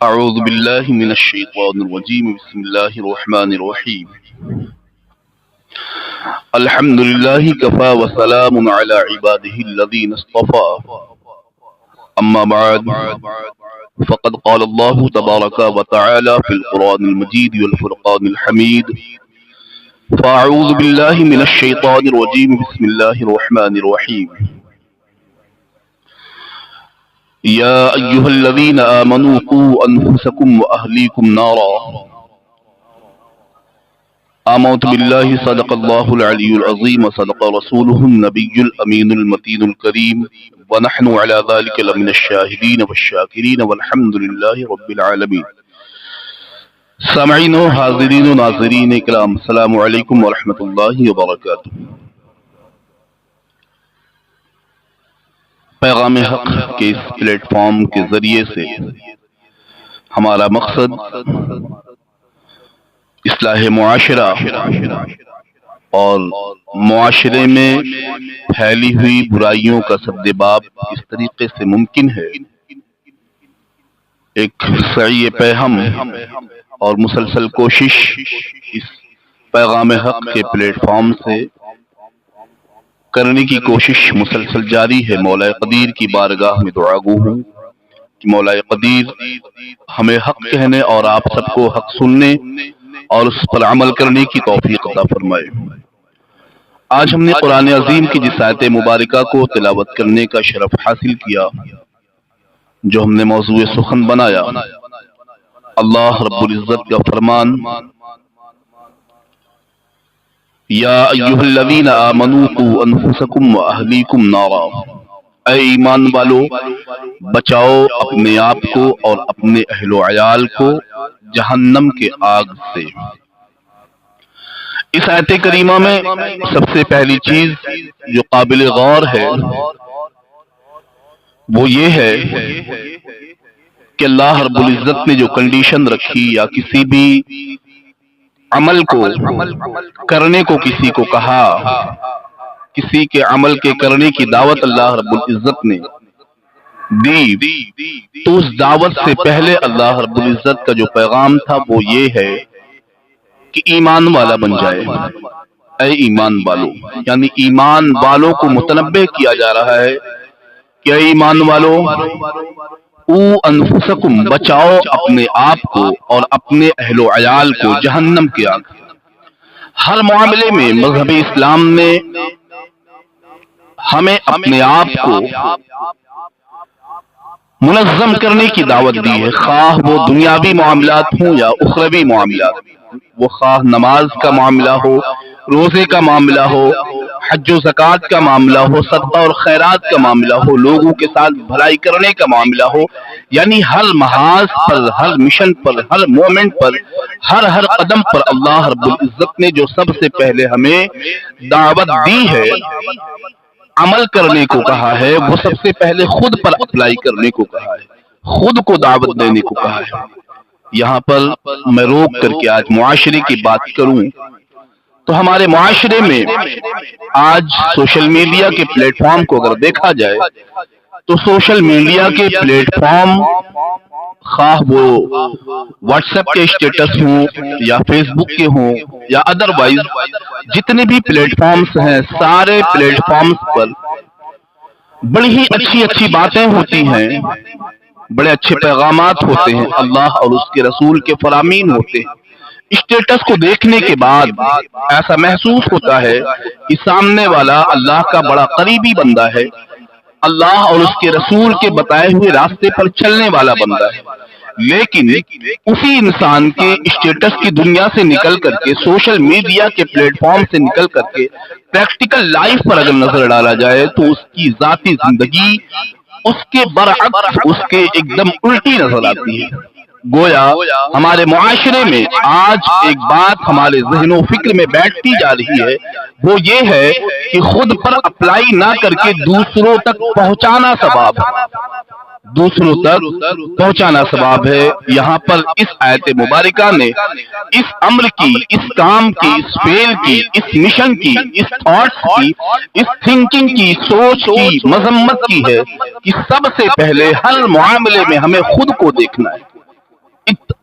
أعوذ بالله من الشيطان الرجيم بسم الله الرحمن الرحيم الحمد لله كفى وسلام على عباده الذين اصطفى أما بعد فقد قال الله تبارك وتعالى في القرآن المجيد والفرقان الحميد فأعوذ بالله من الشيطان الرجيم بسم الله الرحمن الرحيم يا أيها الذين آمنوا قوا أنفسكم وأهليكم نارا آمنت بالله صدق الله العلي العظيم وصدق رسوله النبي الأمين المتين الكريم ونحن على ذلك لمن الشاهدين والشاكرين والحمد لله رب العالمين. سامعین و حاضرین و ناظرین اکرام، السلام علیکم ورحمۃ اللہ وبرکاتہ. پیغام حق کے اس پلیٹ فارم کے ذریعے سے ہمارا مقصد اصلاح معاشرہ اور معاشرے میں پھیلی ہوئی برائیوں کا سدباب کس طریقے سے ممکن ہے، ایک سعی پیہم اور مسلسل کوشش اس پیغام حق کے پلیٹ فارم سے کرنے کی کوشش مسلسل جاری ہے. مولا قدیر کی بارگاہ میں دعا گو ہوں کہ مولا قدیر ہمیں حق کہنے اور آپ سب کو حق سننے اور اس پر عمل کرنے کی توفیق عطا فرمائے. آج ہم نے قرآن عظیم کی جس آیت مبارکہ کو تلاوت کرنے کا شرف حاصل کیا، جو ہم نے موضوع سخن بنایا، اللہ رب العزت کا فرمان، یا ایھا الذین آمنوا قوا انفسکم واہلیکم نارا، اے ایمان والو بچاؤ اپنے آپ کو اور اپنے اہل و عیال کو جہنم کے آگ سے. اس آیت کریمہ میں سب سے پہلی چیز جو قابل غور ہے وہ یہ ہے کہ اللہ رب العزت نے جو کنڈیشن رکھی یا کسی بھی عمل کو کرنے کو کسی کو کہا، کسی کے عمل کے کرنے کی دعوت اللہ رب العزت نے دی، تو اس دعوت سے پہلے اللہ رب العزت کا جو پیغام تھا وہ یہ ہے کہ ایمان والا بن جائے. اے ایمان والو، یعنی ایمان والوں کو متنبہ کیا جا رہا ہے کہ اے ایمان والو او انفسکم، بچاؤ اپنے آپ کو اور اپنے اہل و عیال کو جہنم کے آگ. ہر معاملے میں مذہب اسلام نے ہمیں اپنے آپ کو منظم کرنے کی دعوت دی ہے، خواہ وہ دنیاوی معاملات ہوں یا اخروی معاملات، وہ خواہ نماز کا معاملہ ہو، روزے کا معاملہ ہو، حج و زکوٰۃ کا معاملہ ہو، صدقہ اور خیرات کا معاملہ ہو، لوگوں کے ساتھ بھلائی کرنے کا معاملہ ہو. یعنی ہر محاذ پر، ہر مشن پر، ہر مومنٹ پر، ہر قدم پر اللہ رب العزت نے جو سب سے پہلے ہمیں دعوت دی ہے، عمل کرنے کو کہا ہے، وہ سب سے پہلے خود پر اپلائی کرنے کو کہا ہے، خود کو دعوت دینے کو کہا ہے. یہاں پر میں روک کر کے آج معاشرے کی بات کروں تو ہمارے معاشرے میں آج سوشل میڈیا کے پلیٹ فارم کو اگر دیکھا جائے تو سوشل میڈیا کے پلیٹ فارم، خواہ وہ واٹس ایپ کے اسٹیٹس ہوں یا فیس بک کے ہوں یا ادروائز جتنے بھی پلیٹ فارمز ہیں، سارے پلیٹ فارمز پر بڑی ہی اچھی باتیں ہوتی ہیں، بڑے اچھے پیغامات ہوتے ہیں، اللہ اور اس کے رسول کے فرامین ہوتے ہیں. اسٹیٹس کو دیکھنے کے بعد ایسا محسوس ہوتا ہے کہ سامنے والا اللہ کا بڑا قریبی بندہ ہے، اللہ اور اس کے رسول کے بتائے ہوئے راستے پر چلنے والا بندہ ہے. لیکن اسی انسان کے اسٹیٹس کی دنیا سے نکل کر کے، سوشل میڈیا کے پلیٹ فارم سے نکل کر کے پریکٹیکل لائف پر اگر نظر ڈالا جائے تو اس کی ذاتی زندگی اس کے برعکس، اس کے ایک دم الٹی نظر آتی ہے. گویا ہمارے معاشرے میں آج ایک بات ہمارے ذہن و فکر میں بیٹھتی جا رہی ہے، وہ یہ ہے کہ خود پر اپلائی نہ کر کے دوسروں تک پہنچانا ثواب ہے، دوسروں تک پہنچانا ثواب ہے. یہاں پر اس آیت مبارکہ نے اس امر کی، اس کام کی، اس فعل کی، اس مشن کی، اس تھاٹس کی، اس تھنکنگ کی، سوچ کی مذمت کی ہے کہ سب سے پہلے ہر معاملے میں ہمیں خود کو دیکھنا ہے،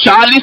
40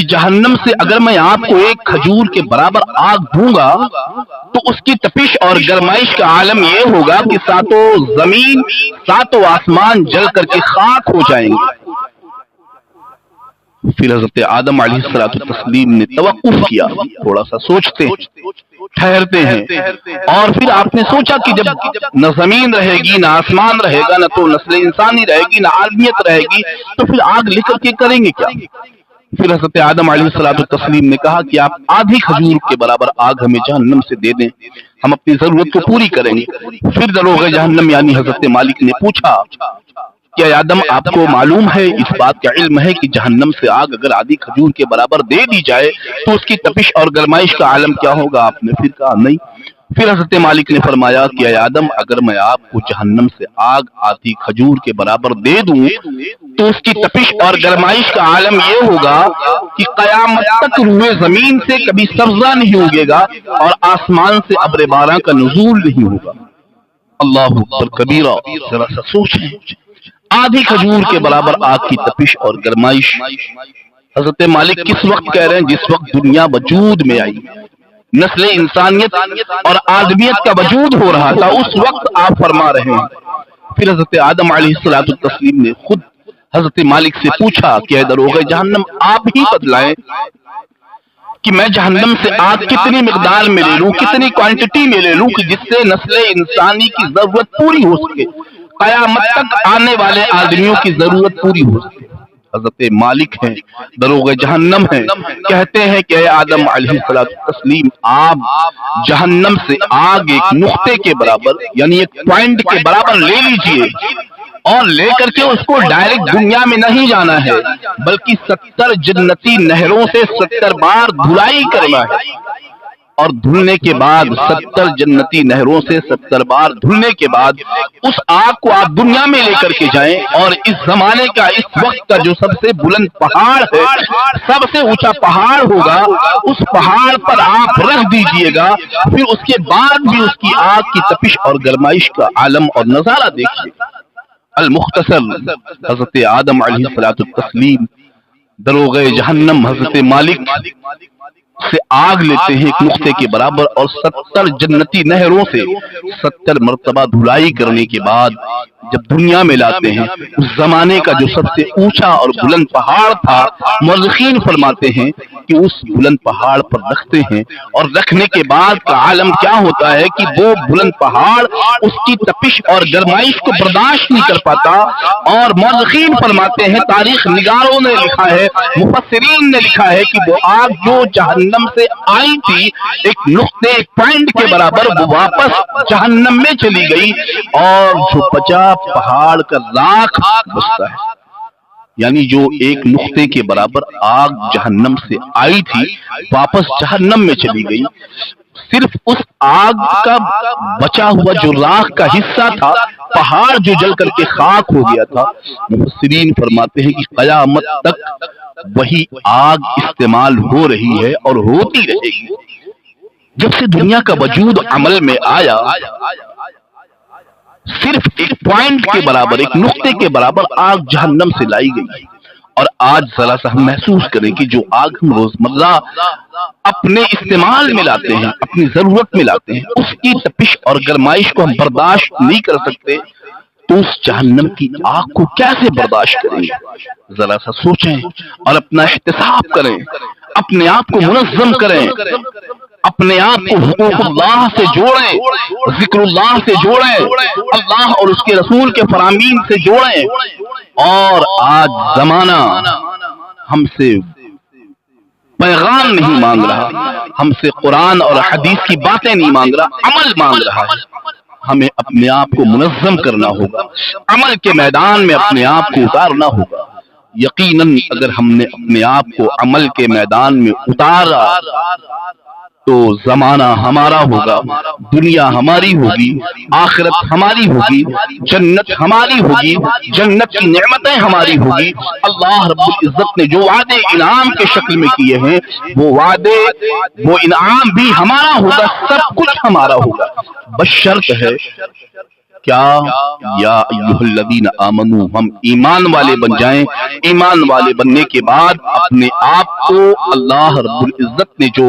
کہ جہنم سے اگر میں آپ کو ایک کھجور کے برابر آگ دوں گا تو اس کی تپش اور گرمائش کا عالم یہ ہوگا کہ ساتوں زمین ساتوں آسمان جل کر کے خاک ہو جائیں گے۔ پھر حضرت آدم علیہ السلام نے توقف کیا، تھوڑا سا سوچتے ہیں، ٹھہرتے ہیں، اور پھر آپ نے سوچا کہ جب نہ زمین رہے گی، نہ آسمان رہے گا، نہ تو نسل انسانی رہے گی، نہ عالمیت رہے گی، تو پھر آگ لے کر کے کریں گے کیا؟ پھر حضرت آدم علیہ السلام نے کہا کہ آپ آدھی کھجور کے برابر آگ ہمیں جہنم سے دے دیں، ہم اپنی ضرورت کو پوری کریں گے۔ پھر دروغ جہنم یعنی حضرت مالک نے پوچھا کہ اے آدم، آپ کو معلوم ہے، اس بات کا علم ہے کہ جہنم سے آگ اگر آدھی کھجور کے برابر دے دی جائے تو اس کی تپش اور گرمائش کا عالم کیا ہوگا؟ آپ نے پھر کہا نہیں۔ پھر حضرت مالک نے فرمایا کہ اے آدم، اگر میں آپ کو جہنم سے آگ آدھی کھجور کے برابر دے دوں تو اس کی تپش اور گرمائش کا عالم یہ ہوگا کہ قیامت تک روئے زمین سے کبھی سبزہ نہیں اگے گا اور آسمان سے ابر باران کا نزول نہیں ہوگا۔ اللہ اکبر کبیرہ، ذرا سا سوچیں، آدھی کھجور کے برابر آگ کی تپش اور گرمائش۔ حضرت مالک کس وقت کہہ رہے ہیں؟ جس وقت دنیا وجود میں آئی، نسل انسانیت اور آدمیت کا وجود ہو رہا تھا، اس وقت آپ فرما رہے ہیں۔ پھر حضرت آدم علیہ السلام نے خود حضرت مالک سے پوچھا کہ اے دروغ جہنم، آپ ہی بتلائیں کہ میں جہنم سے آگ کتنی مقدار میں لے لوں، کتنی کوانٹٹی میں لے لوں کہ جس سے نسل انسانی کی ضرورت پوری ہو سکے، قیامت تک آنے والے آدمیوں کی ضرورت پوری ہو سکے۔ حضرت مالک ہیں، دروغ جہنم ہیں، کہتے ہیں کہ اے آدم علیہ السلام، آپ جہنم سے آگ ایک نقطے کے برابر یعنی ایک پوائنٹ کے برابر لے لیجئے، اور لے کر کے اس کو ڈائریکٹ دنیا میں نہیں جانا ہے، بلکہ 70 جنتی نہروں سے 70 بار دھلائی کرنا ہے، اور دھلنے کے بعد 70 جنتی نہروں سے 70 بار دھلنے کے بعد اس آگ کو آپ دنیا میں لے کر کے جائیں، اور اس زمانے کا اس وقت کا جو سب سے بلند پہاڑ ہے، سب سے اونچا پہاڑ ہوگا، اس پہاڑ پر آپ رکھ دیجئے گا، پھر اس کے بعد بھی اس کی آگ کی تپش اور گرمائش کا عالم اور نظارہ دیکھیے۔ المختصر، حضرت آدم علیہ السلام دروغ جہنم حضرت مالک سے آگ لیتے ہیں ایک نقطے کے برابر، اور 70 جنتی نہروں سے 70 مرتبہ دھلائی کرنے کے بعد جب دنیا میں لاتے ہیں، اس زمانے کا جو سب سے اونچا اور بلند پہاڑ تھا، مورخین فرماتے ہیں کہ اس بلند پہاڑ پر رکھتے ہیں، اور رکھنے کے بعد کا عالم کیا ہوتا ہے کہ وہ بلند پہاڑ اس کی تپش اور گرمائش کو برداشت نہیں کر پاتا، اور مورخین فرماتے ہیں، تاریخ نگاروں نے لکھا ہے، مفسرین نے لکھا ہے کہ وہ آگ جو جہنم سے آئی تھی ایک نقطے ایک پوائنٹ کے برابر، وہ واپس جہنم میں چلی گئی، اور جو بچا پہاڑ کا راکھ بچتا ہے، یعنی جو ایک نقطے کے برابر آگ جہنم سے آئی تھی واپس جہنم میں چلی گئی، صرف اس آگ کا بچا ہوا جو راکھ کا حصہ تھا، پہاڑ جو جل کر کے خاک ہو گیا تھا، مفسرین فرماتے ہیں کہ قیامت تک وہی آگ استعمال ہو رہی ہے اور ہوتی رہے گی۔ جب سے دنیا کا وجود عمل میں آیا، صرف ایک پوائنٹ کے برابر، ایک نقطے کے برابر آگ جہنم سے لائی گئی، اور آج ذرا سا ہم محسوس کریں کہ جو آگ ہم روزمرہ اپنے استعمال میں لاتے ہیں، اپنی ضرورت میں لاتے ہیں، اس کی تپش اور گرمائش کو ہم برداشت نہیں کر سکتے، تو اس جہنم کی آگ کو کیسے برداشت کریں گے؟ ذرا سا سوچیں اور اپنا احتساب کریں، اپنے آپ کو منظم کریں، اپنے آپ کو حقوق اللہ سے جوڑیں، ذکر اللہ سے جوڑیں، اللہ اور اس کے رسول کے فرامین سے جوڑیں۔ اور آج زمانہ ہم سے پیغام نہیں مانگ رہا، ہم سے قرآن اور حدیث کی باتیں نہیں مانگ رہا، عمل مانگ رہا ہے۔ ہمیں اپنے آپ کو منظم کرنا ہوگا، عمل کے میدان میں اپنے آپ کو اتارنا ہوگا۔ یقیناً اگر ہم نے اپنے آپ کو عمل کے میدان میں اتارا تو زمانہ ہمارا ہوگا، دنیا ہماری ہوگی، آخرت ہماری ہوگی، جنت ہماری ہوگی، جنت کی نعمتیں ہماری ہوگی۔ اللہ رب العزت نے جو وعدے انعام کے شکل میں کیے ہیں، وہ وعدے وہ انعام بھی ہمارا ہوگا، سب کچھ ہمارا ہوگا، بس شرط ہے کیا یا ایھا الذین آمنو، ہم ایمان والے بن جائیں۔ ایمان والے بننے کے بعد اپنے آپ کو اللہ رب العزت نے جو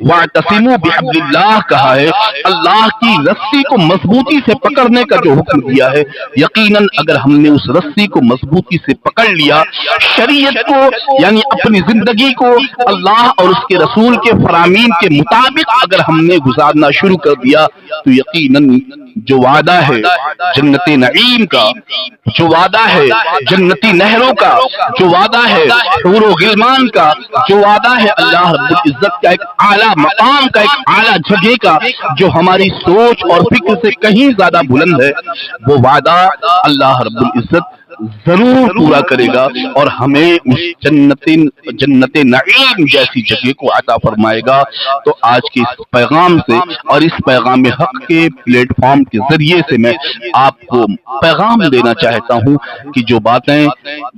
واعتصموا بحبل اللہ کہا ہے، اللہ کی رسی کو مضبوطی سے پکڑنے کا جو حکم دیا ہے، یقیناً اگر ہم نے اس رسی کو مضبوطی سے پکڑ لیا، شریعت کو یعنی اپنی زندگی کو اللہ اور اس کے رسول کے فرامین کے مطابق اگر ہم نے گزارنا شروع کر دیا تو یقیناً جو وعدہ ہے جنت نعیم کا، جو وعدہ ہے جنتی نہروں کا، جو وعدہ ہے حور و غلمان کا، جو وعدہ ہے اللہ رب العزت کا ایک اعلیٰ مقام کا، ایک اعلیٰ جگہ کا، جو ہماری سوچ اور فکر سے کہیں زیادہ بلند ہے، وہ وعدہ اللہ رب العزت ضرور پورا کرے گا اور ہمیں اس جنت نعیم جیسی جگہ کو عطا فرمائے گا۔ تو آج کے اس پیغام سے اور اس پیغام حق کے پلیٹ فارم کے ذریعے سے میں آپ کو پیغام دینا چاہتا ہوں کہ جو باتیں،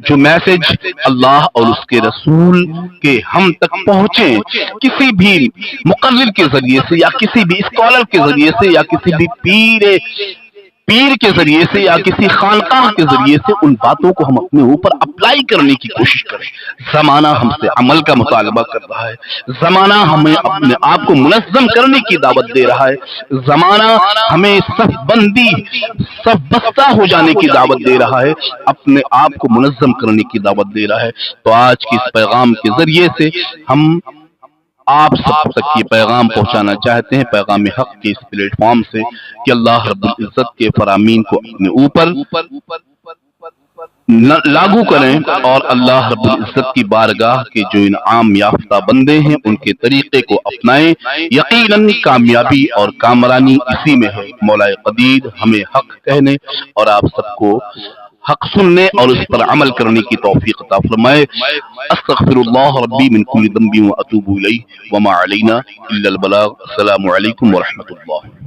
جو میسج اللہ اور اس کے رسول کے ہم تک پہنچیں، کسی بھی مقرر کے ذریعے سے یا کسی بھی اسکالر کے ذریعے سے یا کسی بھی پیر کے ذریعے سے یا کسی خانقاہ کے ذریعے سے، ان باتوں کو ہم اپنے اوپر اپلائی کرنے کی کوشش کریں۔ زمانہ ہم سے عمل کا مطالبہ کر رہا ہے، زمانہ ہمیں اپنے آپ کو منظم کرنے کی دعوت دے رہا ہے، زمانہ ہمیں صف بندی، صف بستہ ہو جانے کی دعوت دے رہا ہے، اپنے آپ کو منظم کرنے کی دعوت دے رہا ہے۔ تو آج کے اس پیغام کے ذریعے سے ہم آپ سب تک یہ پیغام پہنچانا چاہتے ہیں، پیغام حق کے اس پلیٹ فارم سے، کہ اللہ رب العزت کے فرامین کو اپنے اوپر لاگو کریں اور اللہ رب العزت کی بارگاہ کے جو انعام یافتہ بندے ہیں ان کے طریقے کو اپنائیں۔ یقیناً کامیابی اور کامرانی اسی میں ہے۔ مولا قدیر ہمیں حق کہنے اور آپ سب کو حق سننے اور اس پر عمل کرنے کی توفیق عطا فرمائے۔ استغفر اللہ ربی من کل ذنب واتوب الیہ وما علینا الا البلاغ۔ السلام علیکم ورحمۃ اللہ۔